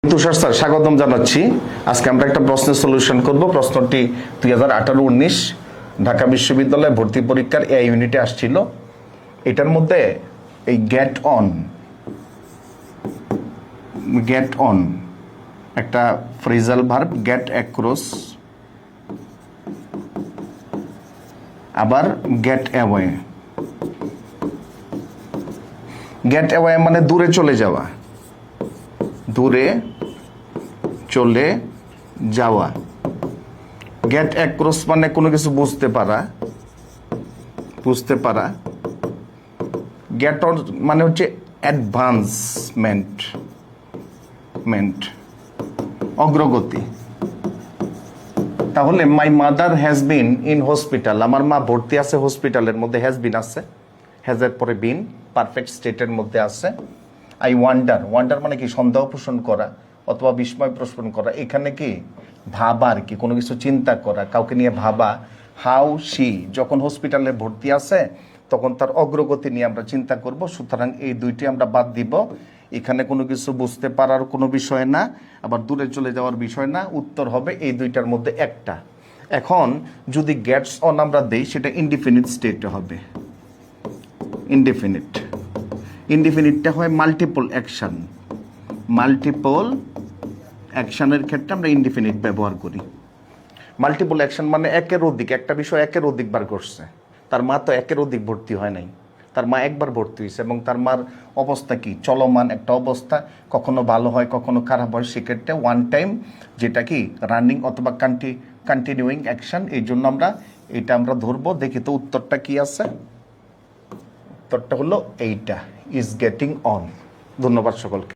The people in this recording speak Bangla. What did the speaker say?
তুষার স্যার স্বাগতম জানাচ্ছি। আজকে আমরা একটা প্রশ্নের সলিউশন করব। প্রশ্নটি 2018-19 ঢাকা বিশ্ববিদ্যালয়ে ভর্তি পরীক্ষার এ ইউনিটে আসছিল। এটার মধ্যে এই গেট অন একটা ফ্রেজাল ভার্ব, গেট অ্যাক্রস, আবার গেট অ্যাওয়ে। গেট অ্যাওয়ে মানে দূরে চলে যাওয়া, দূরে চলে যাওয়া। গেট অ্যাক্রস মানে কোনো কিছু বুঝতে পারা। গেট অন মানে হচ্ছে অ্যাডভান্সমেন্ট, অগ্রগতি। তাহলে my mother has been in hospital, আমার মা ভর্তি আছে হসপিটালের মধ্যে। হ্যাজ বিন আছে, হ্যাজের পরে বিন পারফেক্ট স্টেটের মধ্যে আছে। আই ওয়ান্ডার মানে কি সন্দেহ পোষণ করা অথবা বিস্ময় পোষণ করা। এখানে কি ভাবা, আর কি কোনো কিছু চিন্তা করা, কাউকে নিয়ে ভাবা। হাউ শি যখন হসপিটালে ভর্তি আছে তখন তার অগ্রগতি নিয়ে আমরা চিন্তা করব। সুতরাং এই দুইটি আমরা বাদ দিব। এখানে কোনো কিছু বুঝতে পারার কোনো বিষয় না, আবার দূরে চলে যাওয়ার বিষয় না। উত্তর হবে এই দুইটার মধ্যে একটা। এখন যদি গেটস অন আমরা দেই, সেটা ইনডিফিনিট স্টেটে হবে। ইনডিফিনিটটা হয় মাল্টিপল অ্যাকশনের ক্ষেত্রে আমরা ইনডিফিনিট ব্যবহার করি। মাল্টিপল অ্যাকশন মানে একের অধিক, একটা বিষয় একের অধিকবার করছে। তার মা তো একের অধিক ভর্তি হয় নাই, তার মা একবার ভর্তি হয়েছে, এবং তার মার অবস্থা কি চলমান একটা অবস্থা, কখনো ভালো হয় কখনো খারাপ হয়। সেক্ষেত্রে ওয়ান টাইম, যেটা কি রানিং অথবা কন্টিনিউইং অ্যাকশন। এই জন্য এটা আমরা ধরবো। দেখি তো উত্তরটা কি আছে। উত্তরটা হলো এইটা, ইজ গেটিং অন। ধন্যবাদ সকলকে।